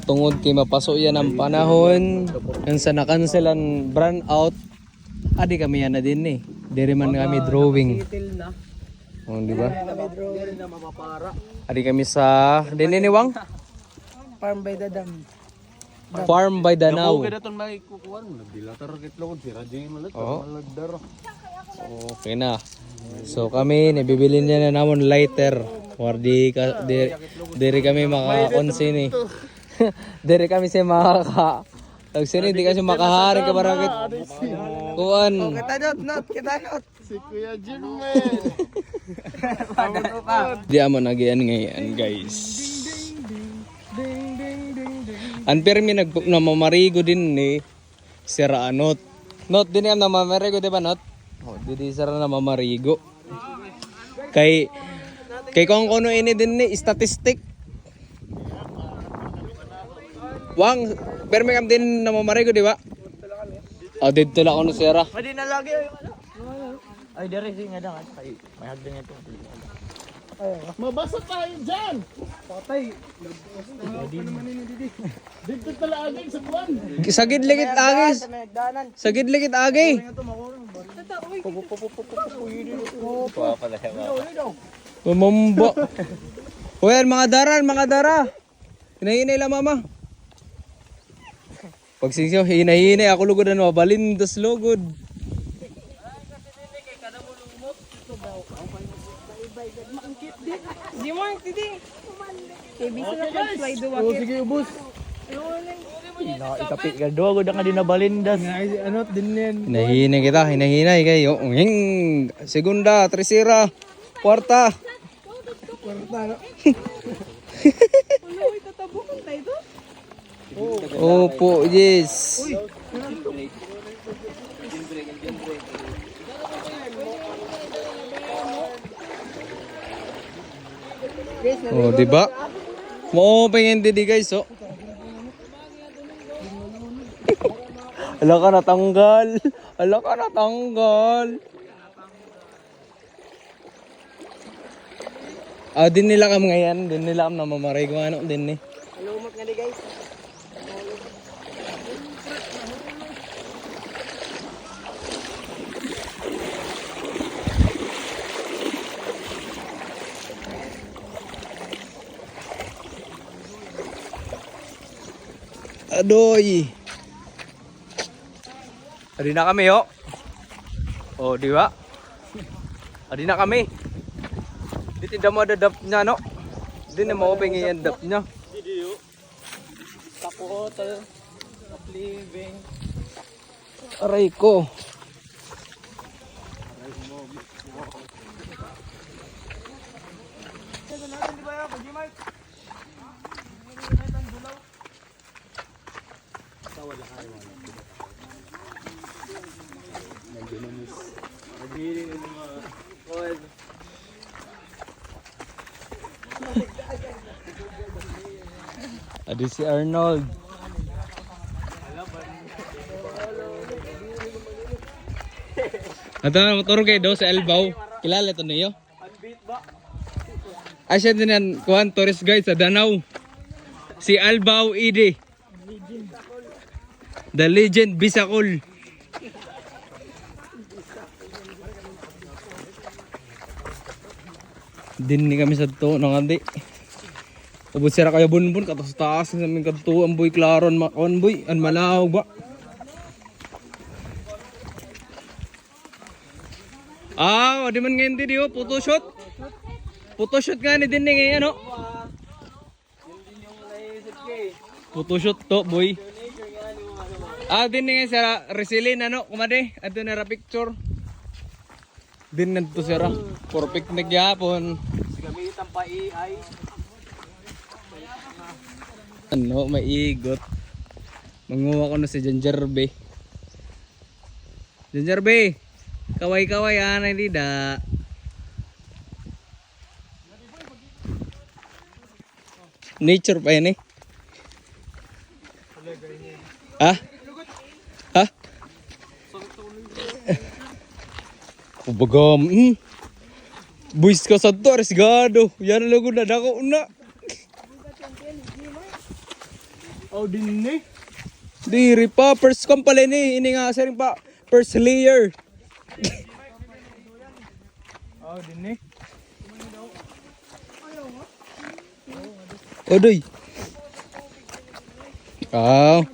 tungod kay mapaso yan ang panahon kung sa na-cancel ang brand out adi kami yan na din eh diri man kami drawing di ba adi kami sa din ni Wang Farm by the dam. Farm by Danau okay na so kami nabibili niya na namon lighter or diri kami maka-onsin eh diri kami sa makaka tagsini di kasi makahari ka barakit kuan Kita not. Si Kuya Junman. di amon nagian ngayon guys ang permi namamarigo din ni Sira Not din ang namamarigo di ba Not di sira namamarigo kay kung kuno ini din ni statistic Wang, pero may kam din namamarigo, di ba? Dito lang ako na sira. Pwede na lagi yung ano. Ay, dere si nga daw. Ay, may hagdan ito. Mabasa tayo dyan. Patay. Dito tala agay sa buwan. Sagid ligit agis. Sagid ligit agi. Mamamba. Well, mga dara. Hinahinay lang mama. Pag singsaw, hinahinay ako lugod na mabalindos lugod. Di mo ang titi. Kay biso na pag fly do wakit. Sige, ubos. Itapi ka doon. Gud nga din na balindas. Ano, din yan. Hinahinay kayo. Segunda, tercera, kwarta. Ano, itatabukon tayo do? Opo, yes. Oh, di ba? Mo pengen di guys, oh. Ala ka natanggal. Din nila kam ngayon, din nila kam namamaray kung ano din eh. Lumot nga di guys. Adoy. Adi na kami, oh. Oh, di ba? Adi na kami. Di tinda mo dadap niya, no? Di na mo pengen yan dap niya. Video. Tapo hotel. Of living. Aray ko. Adi si Arnold. Ato na motor kay do sa Elbaw. Kilala to niyo? Asya din yan, kuhan tourist guide sa Danau. Si Albaw Ide. The Legend Bisakol. Din ni kami sa to nang andi. Ubod sira kaya bunbun katos taas sa aming kadto ang boy klaron makon boy an malaw ba. Di man ngayon di oh, photoshoot. Photoshoot nga ni din ni ngayon no. Photoshoot to boy. Din ni ngayon sa Resilin ano kumade adto na ra picture. Din nanto sira for picnic yapon. Gamitan pa AI. Ano, maigot. Manguha ko na si Janjarbe. Janjarbe, kaway-kaway anay dida. Nature pa yan eh. Ha? Ha? Kubagam. Buis ka sa to, arisgado. Yan ang lago na dako na. Oh, din ni. Diri pa, first kong pala ni. Ini nga sering pa, first layer. Oh, din ni. Odoy. Ah.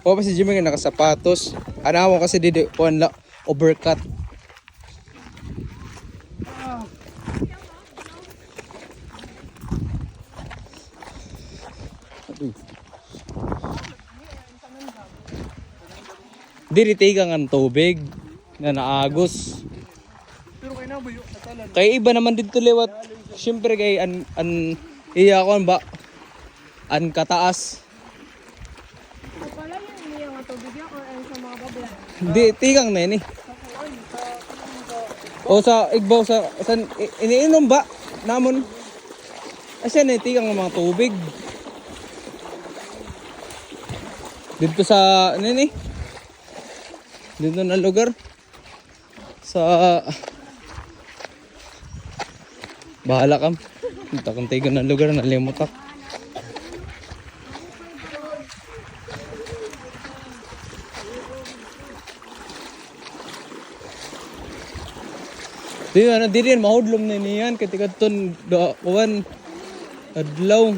O pa si Jimmy nga nakasapatos. Ana mo kasi didi kuan la overcut. Diri tigang ang tubig na naagos. Kay iba naman dito liwat. Siyempre kay iya ko ba an kataas. Ito pala yun yung tubig niya or sa mga babla. Di tigang na ini. O sa igbaw sa iniinom ba namon? Asa na tigang ng mga tubig. Dito sa ano ni? Dito na lugar sa bahala kam. Dito kang tigang ng lugar nalimutak. Di na diri mahudlom na niyan ketika ton kuan adlaw.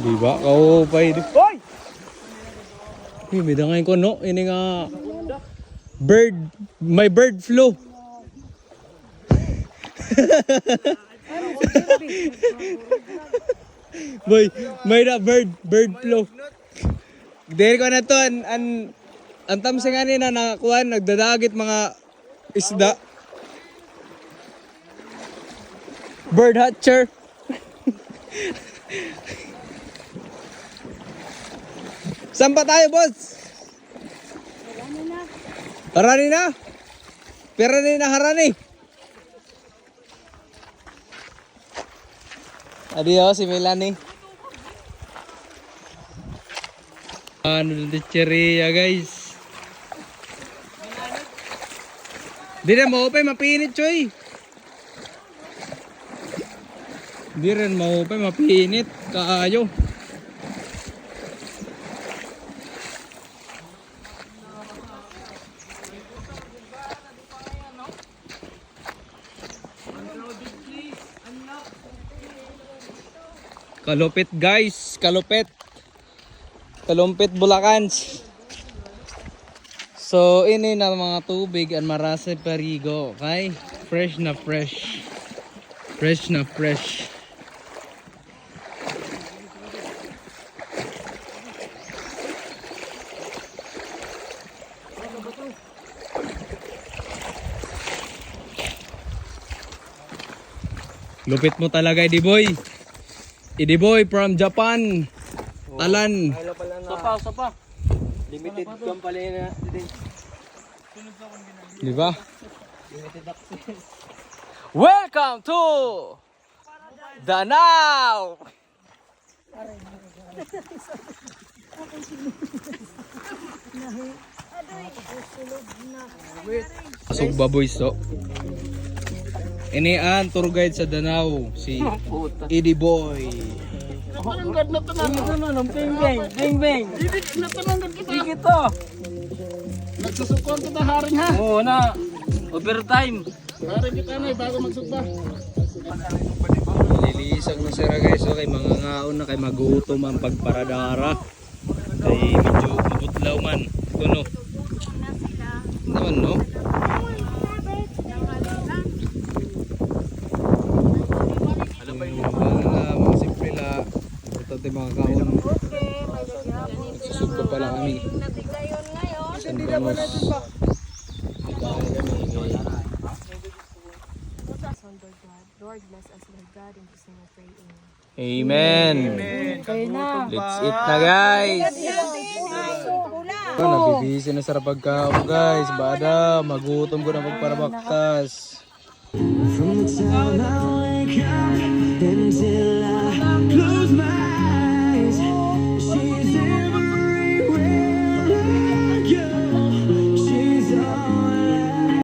Di ba? Kau pay di. Hoy! May dangay ko no, ini nga may bird flu. Boy, may na bird flu. Dahil ko na to, ang tamsing ani na nakakuhan, nagdadagit mga isda. Bird hatcher. Saan pa tayo, boss? Harani na. Harani na, harani. Adios, si Melanie. Ano de cheria, guys. Di rin maupay, mapinit, choy. Di rin maupay, mapinit. Kaayo. Kalupit guys, kalupit. Kalumpit Bulacan. So ini na mga tubig ang marasa perigo, okay? Fresh na fresh. Fresh na fresh. Lupit mo talaga, Eddie Boy. Eddie Boy from Japan. Talan. Sopa. Limited company na din. Di ba? Welcome to Danau. Pasok baboy so. Ini ang tour guide sa Danau, si Eddie Boy. Natananggad na tanan. Bing. Natananggad kita. Sige to. Nagsusukor kita haring ha. Oo na. Overtime. Haring kita na bago magsukba. Lilisang na sira guys, so kay mga ngaon na kay magutom ang pagparadara. Kay medyo mabutlaw man. Kuno. Naman no? Alam ba yung mga simple la. Ito tayo mga kaon. Susugpo pala kami. San Ramos. Lord, bless us, Lord God, in Jesus' name we pray. Amen. Let's eat na guys. Nabibisi na sa pagkaon guys. Bada, magutom ko na pagparabaktas. come until